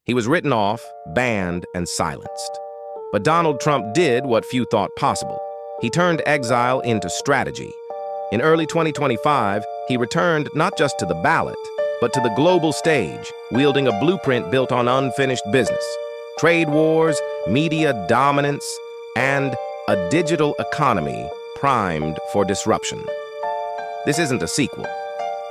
He was written off, banned, and silenced. But Donald Trump did what few thought possible. He turned exile into strategy. In early 2025, he returned not just to the ballot, but to the global stage, wielding a blueprint built on unfinished business, trade wars, media dominance, and a digital economy primed for disruption. This isn't a sequel.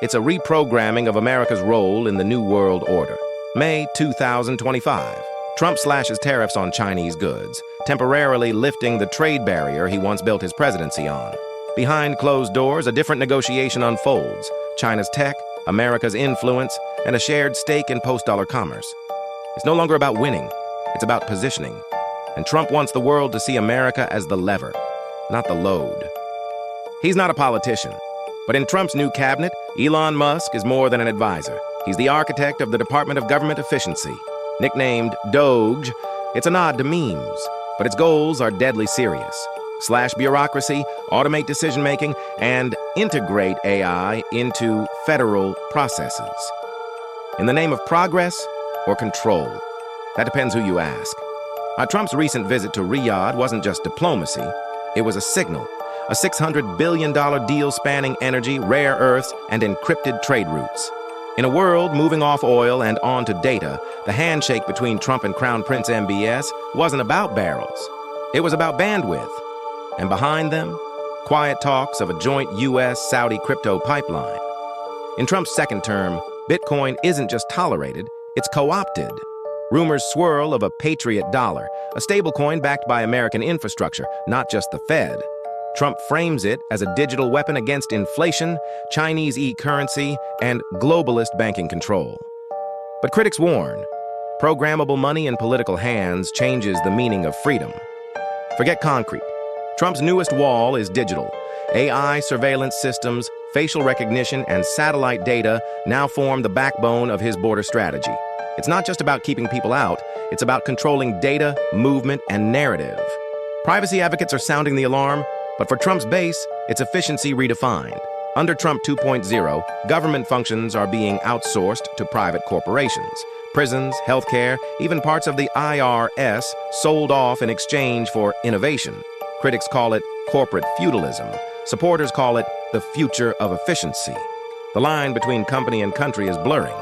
It's a reprogramming of America's role in the New World Order. May 2025. Trump slashes tariffs on Chinese goods, temporarily lifting the trade barrier he once built his presidency on. Behind closed doors, a different negotiation unfolds. China's tech, America's influence, and a shared stake in post-dollar commerce. It's no longer about winning. It's about positioning. And Trump wants the world to see America as the lever, not the load. He's not a politician. But in Trump's new cabinet, Elon Musk is more than an advisor. He's the architect of the Department of Government Efficiency. Nicknamed Doge, it's a nod to memes, but its goals are deadly serious. Slash bureaucracy, automate decision-making, and integrate AI into federal processes. In the name of progress or control? That depends who you ask. Trump's recent visit to Riyadh wasn't just diplomacy, it was a signal. A $600 billion deal spanning energy, rare earths, and encrypted trade routes. In a world moving off oil and onto data, the handshake between Trump and Crown Prince MBS wasn't about barrels. It was about bandwidth. And behind them, quiet talks of a joint U.S.-Saudi crypto pipeline. In Trump's second term, Bitcoin isn't just tolerated, it's co-opted. Rumors swirl of a patriot dollar, a stablecoin backed by American infrastructure, not just the Fed. Trump frames it as a digital weapon against inflation, Chinese e-currency, and globalist banking control. But critics warn, programmable money in political hands changes the meaning of freedom. Forget concrete. Trump's newest wall is digital. AI surveillance systems, facial recognition, and satellite data now form the backbone of his border strategy. It's not just about keeping people out, it's about controlling data, movement, and narrative. Privacy advocates are sounding the alarm, but for Trump's base, it's efficiency redefined. Under Trump 2.0, government functions are being outsourced to private corporations. Prisons, healthcare, even parts of the IRS sold off in exchange for innovation. Critics call it corporate feudalism. Supporters call it the future of efficiency. The line between company and country is blurring.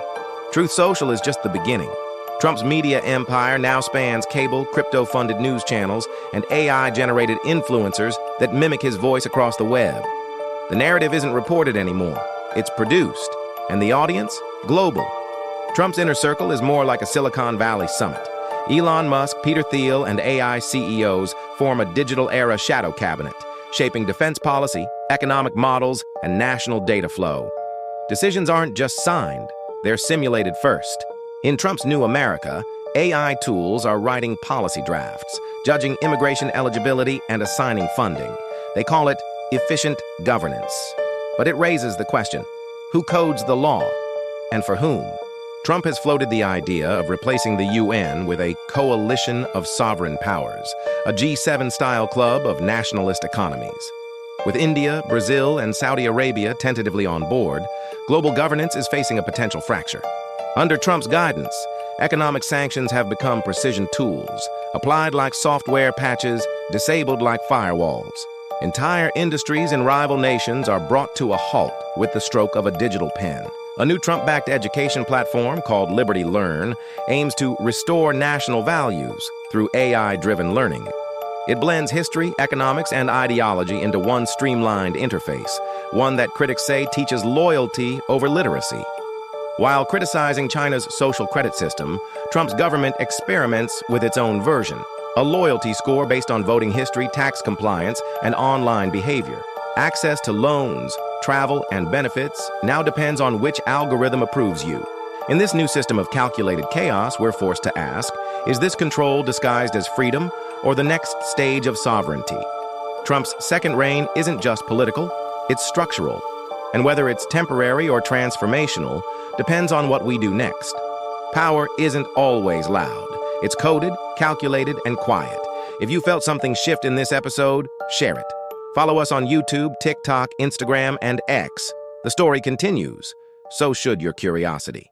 Truth Social is just the beginning. Trump's media empire now spans cable, crypto-funded news channels, and AI-generated influencers that mimic his voice across the web. The narrative isn't reported anymore. It's produced. And the audience? Global. Trump's inner circle is more like a Silicon Valley summit. Elon Musk, Peter Thiel, and AI CEOs form a digital-era shadow cabinet, shaping defense policy, economic models, and national data flow. Decisions aren't just signed. They're simulated first. In Trump's new America, AI tools are writing policy drafts, judging immigration eligibility, and assigning funding. They call it efficient governance. But it raises the question, who codes the law, and for whom? Trump has floated the idea of replacing the UN with a coalition of sovereign powers, a G7-style club of nationalist economies. With India, Brazil, and Saudi Arabia tentatively on board, global governance is facing a potential fracture. Under Trump's guidance, economic sanctions have become precision tools, applied like software patches, disabled like firewalls. Entire industries in rival nations are brought to a halt with the stroke of a digital pen. A new Trump-backed education platform called Liberty Learn aims to restore national values through AI-driven learning. It blends history, economics, and ideology into one streamlined interface, one that critics say teaches loyalty over literacy. While criticizing China's social credit system, Trump's government experiments with its own version, a loyalty score based on voting history, tax compliance, and online behavior. Access to loans, travel, and benefits now depends on which algorithm approves you. In this new system of calculated chaos, we're forced to ask, is this control disguised as freedom or the next stage of sovereignty? Trump's second reign isn't just political, it's structural. And whether it's temporary or transformational depends on what we do next. Power isn't always loud. It's coded, calculated, and quiet. If you felt something shift in this episode, share it. Follow us on YouTube, TikTok, Instagram, and X. The story continues. So should your curiosity.